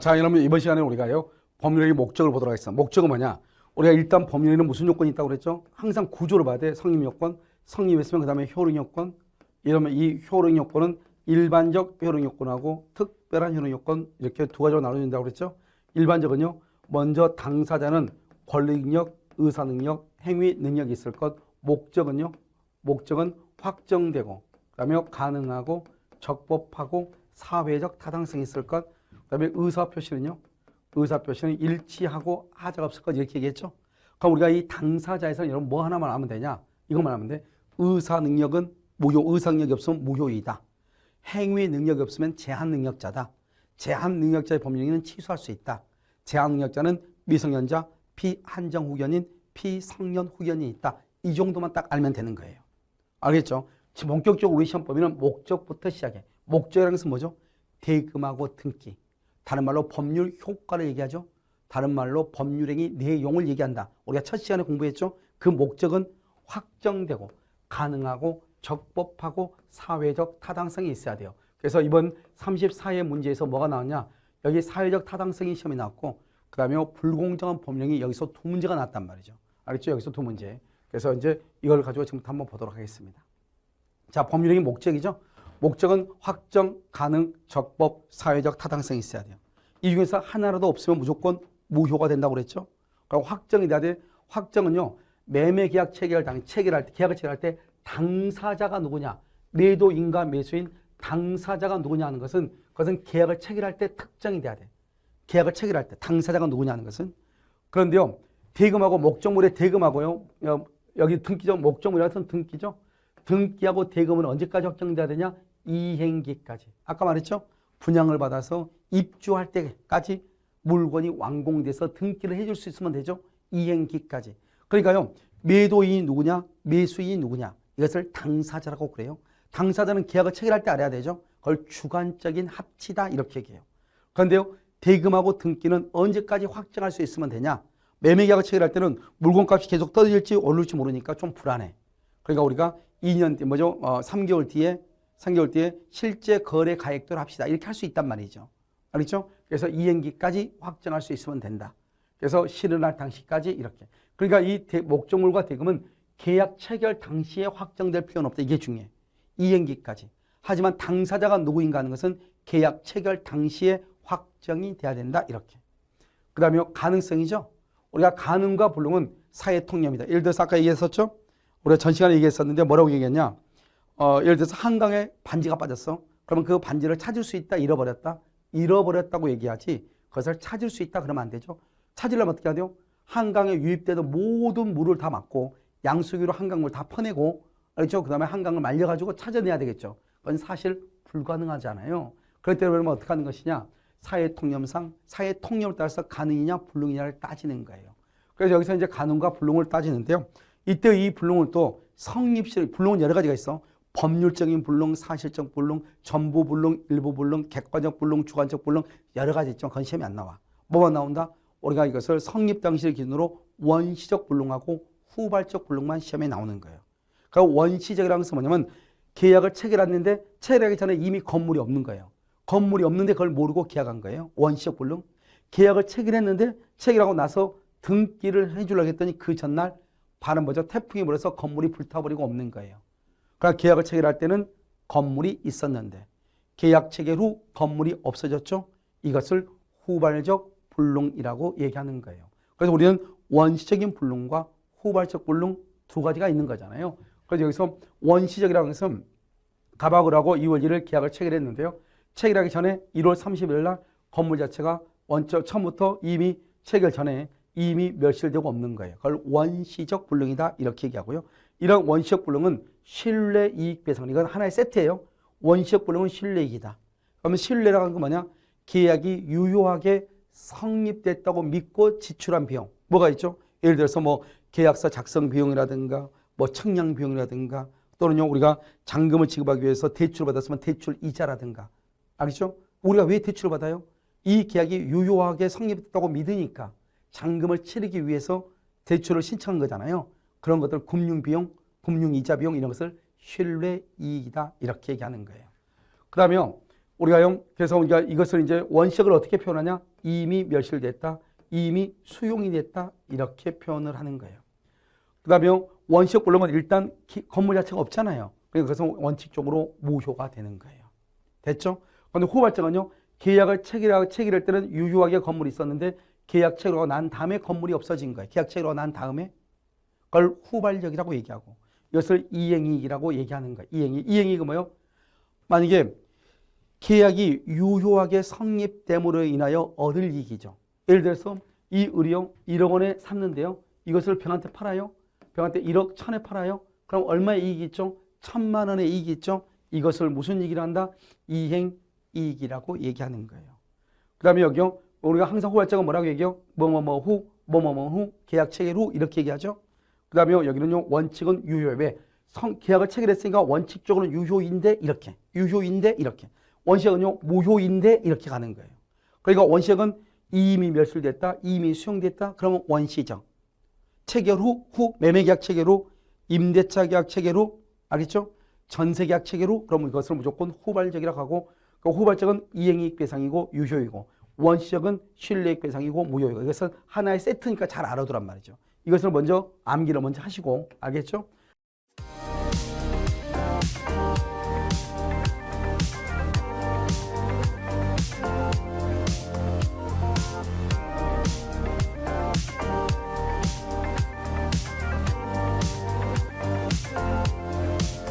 자, 여러분 이번 시간에 우리가요 법률의 목적을 보도록 하겠습니다. 목적은 뭐냐? 우리가 일단 법률에는 무슨 요건이 있다고 그랬죠? 항상 구조를 봐야 돼. 성립 요건, 성립했으면 그 다음에 효능 요건. 이러면 이 효능 요건은 일반적 효능 요건하고 특별한 효능 요건 이렇게 두 가지로 나눠진다고 그랬죠? 일반적은요, 먼저 당사자는 권리 능력, 의사 능력, 행위 능력이 있을 것. 목적은요, 목적은 확정되고, 그다음에 가능하고 적법하고 사회적 타당성이 있을 것. 그다음에 의사표시는요, 의사표시는 일치하고 하자가 없을 것 이렇게 얘기했죠. 그럼 우리가 이 당사자에서 여러분 뭐 하나만 하면 되냐? 이것만 하면 돼. 의사 능력은 무효, 의사 능력이 없으면 무효이다. 행위 능력이 없으면 제한 능력자다. 제한 능력자의 법령에는 취소할 수 있다. 제한 능력자는 미성년자, 피한정 후견인, 피성년 후견이 있다. 이 정도만 딱 알면 되는 거예요. 알겠죠? 지금 본격적으로 우리 시험법에는 목적부터 시작해. 목적이라는 것은 뭐죠? 대금하고 등기. 다른 말로 법률 효과를 얘기하죠. 다른 말로 법률행위 내용을 얘기한다. 우리가 첫 시간에 공부했죠. 그 목적은 확정되고 가능하고 적법하고 사회적 타당성이 있어야 돼요. 그래서 이번 34회 문제에서 뭐가 나왔냐? 여기 사회적 타당성이 시험이 나왔고, 그 다음에 불공정한 법령이 여기서 두 문제가 나왔단 말이죠. 알겠죠? 여기서 두 문제. 그래서 이제 이걸 가지고 지금부터 한번 보도록 하겠습니다. 자, 법률행위 목적이죠. 목적은 확정, 가능, 적법, 사회적 타당성이 있어야 돼요. 이 중에서 하나라도 없으면 무조건 무효가 된다고 그랬죠. 그럼 확정이 돼야 돼. 확정은요, 매매계약 체결할 때, 계약을 체결할 때 당사자가 누구냐, 매도인과 매수인 당사자가 누구냐 하는 것은, 그것은 계약을 체결할 때 특정이 돼야 돼. 계약을 체결할 때 당사자가 누구냐 하는 것은. 그런데요, 대금하고 목적물의 대금하고요, 여기 등기죠. 목적물이라서 등기죠. 등기하고 대금은 언제까지 확정돼야 되냐? 이행기까지. 아까 말했죠? 분양을 받아서 입주할 때까지 물건이 완공돼서 등기를 해줄 수 있으면 되죠? 이행기까지. 그러니까요, 매도인이 누구냐? 매수인이 누구냐? 이것을 당사자라고 그래요. 당사자는 계약을 체결할 때 알아야 되죠? 그걸 주관적인 합치다 이렇게 얘기해요. 그런데요, 대금하고 등기는 언제까지 확정할 수 있으면 되냐? 매매계약을 체결할 때는 물건값이 계속 떨어질지 오를지 모르니까 좀 불안해. 그러니까 우리가 2년 뒤, 3개월 뒤에 실제 거래 가액대로 합시다. 이렇게 할 수 있단 말이죠. 알겠죠? 그래서 이행기까지 확정할 수 있으면 된다. 그래서 실현할 당시까지 이렇게. 그러니까 이 목적물과 대금은 계약 체결 당시에 확정될 필요는 없다. 이게 중요해. 이행기까지. 하지만 당사자가 누구인가 하는 것은 계약 체결 당시에 확정이 돼야 된다. 이렇게. 그 다음에 가능성이죠. 우리가 가능과 불능은 사회 통념이다. 예를 들어서 아까 얘기했었죠? 우리가 전 시간에 얘기했었는데 뭐라고 얘기했냐? 예를 들어서 한강에 반지가 빠졌어. 그러면 그 반지를 찾을 수 있다, 잃어버렸다? 잃어버렸다고 얘기하지 그것을 찾을 수 있다 그러면 안 되죠. 찾으려면 어떻게 해야 돼요? 한강에 유입되던 모든 물을 다 막고 양수기로 한강물 다 퍼내고, 그렇죠? 그 다음에 한강을 말려가지고 찾아내야 되겠죠. 그건 사실 불가능하잖아요. 그럴 때 그러면 어떻게 하는 것이냐? 사회 통념상 사회 통념을 따라서 가능이냐 불능이냐를 따지는 거예요. 그래서 여기서 이제 가능과 불능을 따지는데요. 이때 이 불능은 또 성립실, 불능은 여러 가지가 있어. 법률적인 불능, 사실적 불능, 전부 불능, 일부 불능, 객관적 불능, 주관적 불능 여러 가지 있죠. 그건 시험에 안 나와. 뭐만 나온다? 우리가 이것을 성립 당시를 기준으로 원시적 불능하고 후발적 불능만 시험에 나오는 거예요. 그러니까 원시적이라는 것은 뭐냐면 계약을 체결했는데 체결하기 전에 이미 건물이 없는 거예요. 건물이 없는데 그걸 모르고 계약한 거예요. 원시적 불능. 계약을 체결했는데 체결하고 나서 등기를 해주려고 했더니 그 전날 바람 뭐죠? 태풍이 불어서 건물이 불타버리고 없는 거예요. 그러니까 계약을 체결할 때는 건물이 있었는데 계약 체결 후 건물이 없어졌죠. 이것을 후발적 불능이라고 얘기하는 거예요. 그래서 우리는 원시적인 불능과 후발적 불능 두 가지가 있는 거잖아요. 그래서 여기서 원시적이라는 것은 갑학을 하고 2월 1일 계약을 체결했는데요. 체결하기 전에 1월 30일 날 건물 자체가 처음부터 이미 체결 전에 이미 멸실되고 없는 거예요. 그걸 원시적 불능이다 이렇게 얘기하고요. 이런 원시적 불능은 신뢰이익 배상, 이건 하나의 세트예요. 원시적 불능은 신뢰이익이다. 그러면 신뢰라고 하는 건 뭐냐? 계약이 유효하게 성립됐다고 믿고 지출한 비용. 뭐가 있죠? 예를 들어서 뭐 계약서 작성 비용이라든가 뭐 청량 비용이라든가 또는요 우리가 잔금을 지급하기 위해서 대출을 받았으면 대출 이자라든가. 알겠죠? 우리가 왜 대출을 받아요? 이 계약이 유효하게 성립됐다고 믿으니까 잔금을 치르기 위해서 대출을 신청한 거잖아요. 그런 것들 금융비용, 금융이자 비용 이런 것을 신뢰이익이다 이렇게 얘기하는 거예요. 그 다음에 우리가요. 그래서 우리가 이것을 이제 원시적을 어떻게 표현하냐? 이미 멸실됐다. 이미 수용이 됐다. 이렇게 표현을 하는 거예요. 그 다음에 원시적 본론은 일단 건물 자체가 없잖아요. 그래서 그것은 원칙적으로 무효가 되는 거예요. 됐죠? 그런데 후발적은요. 계약을 체결할 때는 유효하게 건물이 있었는데 계약 체결하고 난 다음에 건물이 없어진 거예요. 계약 체결하고 난 다음에 그걸 후발적이라고 얘기하고 이것을 이행이익이라고 얘기하는 거예요. 이행이익은 뭐예요? 만약에 계약이 유효하게 성립됨으로 인하여 얻을 이익이죠. 예를 들어서 이 의료 1억 원에 샀는데요. 이것을 병한테 팔아요. 병한테 1억 1,000에 팔아요. 그럼 얼마의 이익이 있죠? 1,000만 원의 이익이 있죠. 이것을 무슨 이익이라 한다? 이행이익이라고 얘기하는 거예요. 그 다음에 여기요. 우리가 항상 후발적은 뭐라고 얘기해요? 뭐뭐뭐 후, 계약 체결 후 이렇게 얘기하죠. 그 다음에 여기는요. 원칙은 유효. 왜? 계약을 체결했으니까 원칙적으로는 유효인데 이렇게. 원시적은요. 무효인데 이렇게 가는 거예요. 그러니까 원시적은 이미 멸실됐다. 이미 수용됐다. 그러면 원시적. 체결 후, 매매계약 체결 후, 임대차 계약 체결 후, 알겠죠? 전세계약 체결 후, 그러면 이것을 무조건 후발적이라고 하고, 그 후발적은 이행이익 배상이고 유효이고, 원시적은 신뢰이익 배상이고 무효이고, 이것은 하나의 세트니까 잘 알아두란 말이죠. 이것을 먼저 암기를 먼저 하시고, 알겠죠?